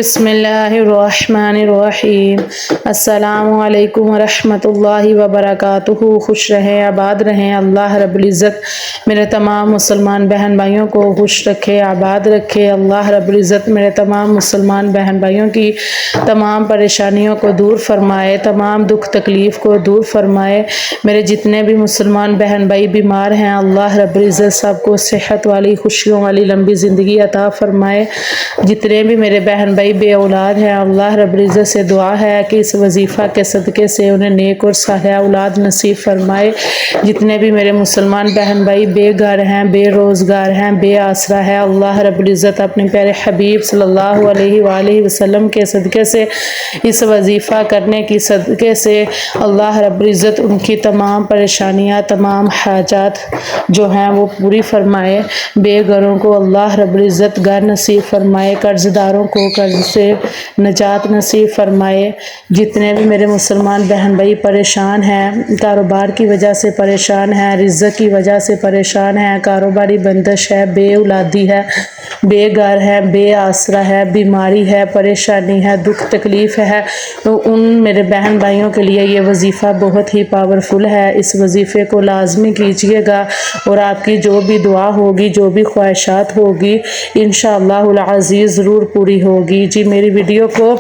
बिस्मिल्लाहिर्रहमानिर्रहीम। अस्सलामु अलैकुम वरहमतुल्लाहि वबरकातुहू। खुश रहें, आबाद रहें। अल्लाह रब्बुल इज़्ज़त मेरे तमाम मुसलमान बहन भाइयों को खुश रखे, आबाद रखे। अल्लाह रब्बुल इज़्ज़त मेरे तमाम मुसलमान बहन भाइयों की तमाम परेशानियों को दूर फरमाए, तमाम दुख तकलीफ़ को दूर फरमाए। मेरे जितने भी मुसलमान बहन भाई बीमार हैं, अल्लाह रब्बुल इज़्ज़त सबको सेहत वाली, खुशियों वाली लंबी ज़िंदगी अता फरमाए। जितने भी मेरे बहन भाई बे औलाद हैं, अल्लाह रब्बुल इज़्ज़त से दुआ है कि इस वजीफ़ा के सदक़े से उन्हें नेक और सालिह औलाद नसीब फरमाए। जितने भी मेरे मुसलमान बहन भाई बेघर हैं, बेरोज़गार हैं, बे आसरा है, अल्लाह रब्बुल इज़्ज़त अपने प्यारे हबीब सल्लल्लाहु अलैहि वसल्लम के सदक़े से, इस वजीफ़ा करने की सदक़े से अल्लाह रब्बुल इज़्ज़त उनकी तमाम परेशानियाँ, तमाम हाजात जो हैं वो पूरी फरमाए। बेघरों को अल्लाह रब्बुल इज़्ज़त घर नसीब फरमाए, कर्ज़दारों को कर्ज़ से नजात नसीब फरमाए। जितने भी मेरे मुसलमान बहन भाई परेशान हैं, कारोबार की वजह से परेशान हैं, रिज़्क़ की वजह से परेशान हैं, कारोबारी बंदिश है, बे औलादी है, बेघर है, बे आसरा है, बीमारी है, परेशानी है, दुख तकलीफ़ है, तो उन मेरे बहन भाइयों के लिए ये वजीफ़ा बहुत ही पावरफुल है। इस वजीफ़े को लाजमी कीजिएगा और आपकी जो भी दुआ होगी, जो भी ख्वाहिशात होगी, इंशाअल्लाहुल अज़ीज़ ज़रूर पूरी होगी। जी, मेरी वीडियो को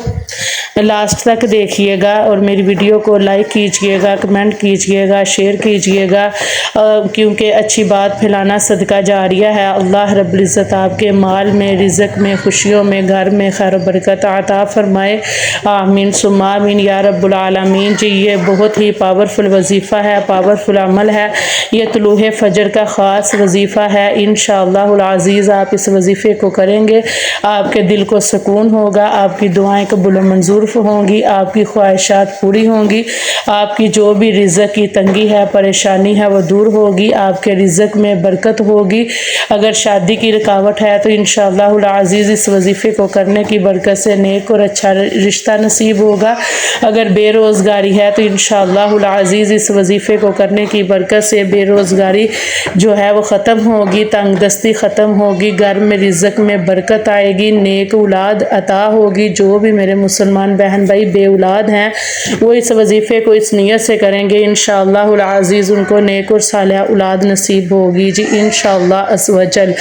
लास्ट तक देखिएगा और मेरी वीडियो को लाइक कीजिएगा, कमेंट कीजिएगा, शेयर कीजिएगा, क्योंकि अच्छी बात फैलाना सदका जारिया है। अल्लाह रब्बुल इज़्ज़त आपके माल में, रिज़्क़ में, खुशियों में, घर में खैर बरकत अता फरमाए। आमीन सुम्मा आमीन या रब्बुल आलमीन। जी, ये बहुत ही पावरफुल वजीफ़ा है, पावरफुल अमल है। ये तुलूहे फजर का ख़ास वजीफ़ा है। इंशाअल्लाहुल अज़ीज़ आप इस वजीफ़े को करेंगे, आपके दिल को सुकून होगा, आपकी दुआएं कबूल व मंजूर होंगी, आपकी ख्वाहिशात पूरी होंगी, आपकी जो भी रिज़्क़ की तंगी है, परेशानी है, वो दूर होगी, आपके रिज़्क़ में बरकत होगी। अगर शादी की रुकावट है तो इंशाअल्लाहुल अज़ीज़ इस वजीफ़े को करने की बरकत से नेक और अच्छा रिश्ता नसीब होगा। अगर बेरोज़गारी है तो इंशाअल्लाहुल अज़ीज़ इस वजीफ़े को करने की बरकत से बेरोज़गारी जो है वो ख़त्म होगी, तंगदस्ती ख़त्म होगी, घर में रिज़्क़ में बरकत आएगी, नेक औलाद अता होगी। जो भी मेरे मुसलमान बहन भाई बे औलाद हैं, वो इस वजीफ़े को इस नीयत से करेंगे, इंशाअल्लाहुल अज़ीज़ उनको नेक और सालिह औलाद नसीब होगी। जी, इंशाअल्लाह अज़्ज़ व जल।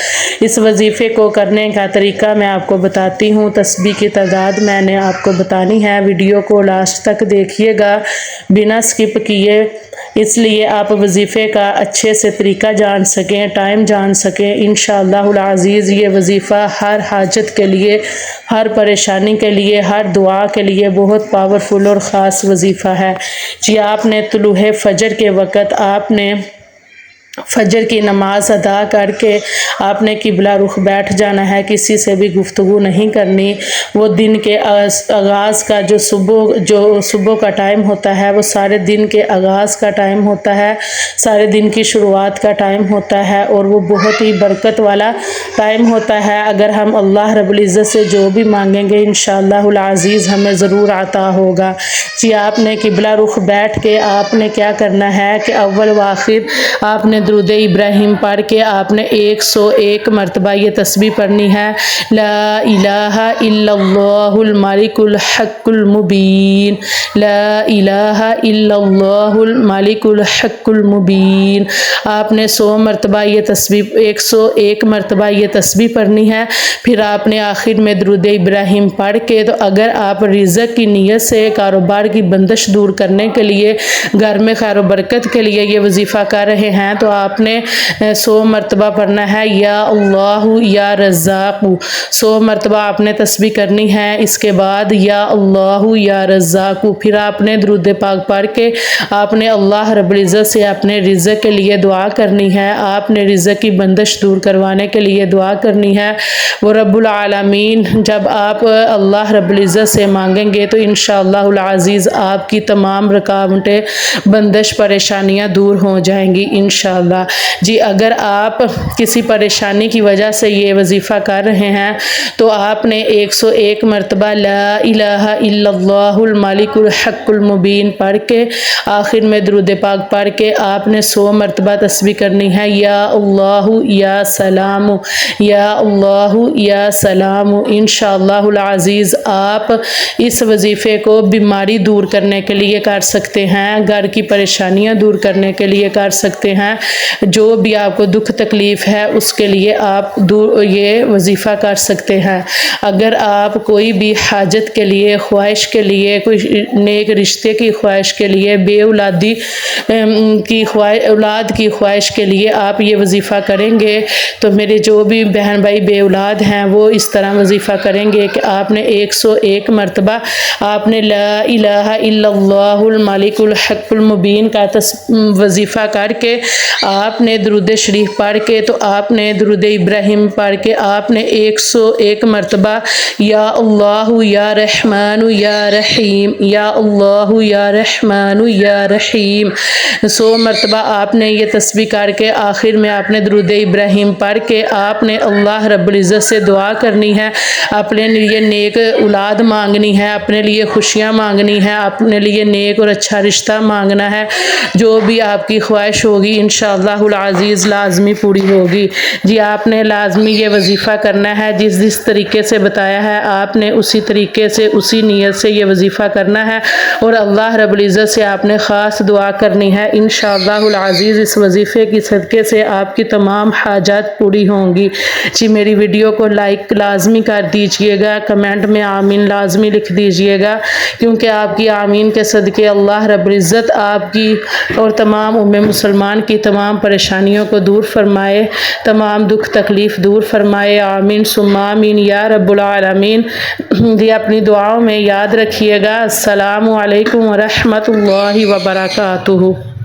इस वजीफ़े को करने का तरीका मैं आपको बताती हूँ। तस्बीह की तादाद मैंने आपको बतानी है। वीडियो को लास्ट तक देखिएगा बिना स्किप किए, इसलिए आप वजीफ़े का अच्छे से तरीका जान सकें, टाइम जान सकें। इंशाअल्लाहुल अज़ीज़ ये वजीफ़ा हर हाजत के लिए, हर परेशानी के लिए, हर दुआ के लिए बहुत पावरफुल और ख़ास वजीफ़ा है। जी, आपने तुलूहे फजर के वक़्त आपने फजर की नमाज अदा करके आपने किबला रुख बैठ जाना है। किसी से भी गुफ्तगू नहीं करनी। वो दिन के आगाज़ का जो सुबह का टाइम होता है, वो सारे दिन के आगाज़ का टाइम होता है, सारे दिन की शुरुआत का टाइम होता है और वो बहुत ही बरकत वाला टाइम होता है। अगर हम अल्लाह रब्बुल इज़्ज़त से जो भी मांगेंगे इंशाअल्लाहुल अज़ीज़ हमें ज़रूर आता होगा। जी, आपने किबला रुख बैठ के आपने क्या करना है कि अव्वल व आखिर आपने दुरूद इब्राहिम पढ़ के आपने 101 मरतबा ये तस्बीह पढ़नी है। ला इलाहा इल्लल्लाहुल मालिकुल हक्कुल मुबीन, ला इलाहा इल्लल्लाहुल मालिकुल हक्कुल मुबीन। आपने 100 मरतबा ये तस्बीह 101 मरतबा ये तस्बीह पढ़नी है। फिर आपने आखिर में दुरूद इब्राहिम पढ़ के, तो अगर आप रिज़्क़ की नीयत से कारोबार की बंदिश दूर करने के लिए, घर में खैर बरकत के लिए ये वजीफ़ा कर रहे हैं, तो आपने 100 मरतबा पढ़ना है या अल्लाहु या रज़्ज़ाक़ु। 100 मरतबा आपने तस्बीह करनी है। इसके बाद या अल्लाहु या रज़्ज़ाक़ु, फिर आपने दुरूद पाक पढ़ के आपने अल्लाह रब्बुल इज़्ज़त से अपने रिज़्क़ के लिए दुआ करनी है। आपने रिज़्क़ की बंदिश दूर करवाने के लिए दुआ करनी है। वो रब्बुल आलमीन जब आप अल्लाह रब्बुल इज़्ज़त से मांगेंगे तो इंशाअल्लाहुल अज़ीज़ आपकी तमाम रुकावटें, बंदिश, परेशानियाँ दूर हो जाएंगी इंशाअल्लाह। انشاءاللہ۔ جی اگر آپ کسی پریشانی کی وجہ سے یہ وظیفہ کر رہے ہیں تو آپ نے 101 مرتبہ لا الہ الا اللہ الملک الحق المبین پڑھ کے آخر میں درود پاک پڑھ کے آپ نے 100 مرتبہ تسبیح کرنی ہے، یا اللہ یا سلام، یا اللہ یا سلام۔ انشاءاللہ العزیز آپ اس وظیفے کو بیماری دور کرنے کے لیے کر سکتے ہیں، گھر کی پریشانیاں دور کرنے کے لیے کر سکتے ہیں، جو بھی آپ کو دکھ تکلیف ہے اس کے لیے آپ یہ وظیفہ کر سکتے ہیں۔ اگر آپ کوئی بھی حاجت کے لیے، خواہش کے لیے، کوئی نیک رشتے کی خواہش کے لیے، بے اولادی کی اولاد کی خواہش کے لیے آپ یہ وظیفہ کریں گے تو میرے جو بھی بہن بھائی بے اولاد ہیں وہ اس طرح وظیفہ کریں گے کہ آپ نے 101 مرتبہ آپ نے لا الہ الا اللہ الملک الحق المبین کا وظیفہ کر کے آپ نے درود شریف پڑھ کے تو آپ نے درود ابراہیم پڑھ کے آپ نے 101 مرتبہ یا اللہ یا رحمان یا رحیم، یا اللہ یا رحمان یا رحیم 100 مرتبہ آپ نے یہ تسبیح کر کے آخر میں آپ نے درود ابراہیم پڑھ کے آپ نے اللہ رب العزت سے دعا کرنی ہے، اپنے لیے نیک اولاد مانگنی ہے، اپنے لیے خوشیاں مانگنی ہے، اپنے لیے نیک اور اچھا رشتہ مانگنا ہے، جو بھی آپ کی خواہش ہوگی انشاءاللہ العزیز لازمی پوری ہوگی۔ جی آپ نے لازمی یہ وظیفہ کرنا ہے، جس طریقے سے بتایا ہے آپ نے اسی طریقے سے اسی نیت سے یہ وظیفہ کرنا ہے، اور اللہ رب العزت سے آپ نے خاص دعا کرنی ہے انشاءاللہ العزیز۔ اس وظیفے کی صدقے سے آپ کی تمام حاجات پوری ہوں گی۔ جی میری ویڈیو کو لائک لازمی کر دیجئے گا، کمنٹ میں آمین لازمی لکھ دیجئے گا، کیونکہ آپ کی آمین کے صدقے اللہ رب العزت آپ کی اور تمام امت مسلمان کی تمام پریشانیوں کو دور فرمائے، تمام دکھ تکلیف دور فرمائے، آمین ثم آمین یا رب العالمین۔ یہ اپنی دعاؤں میں یاد رکھیے گا۔ السلام علیکم ورحمۃ اللہ وبرکاتہ۔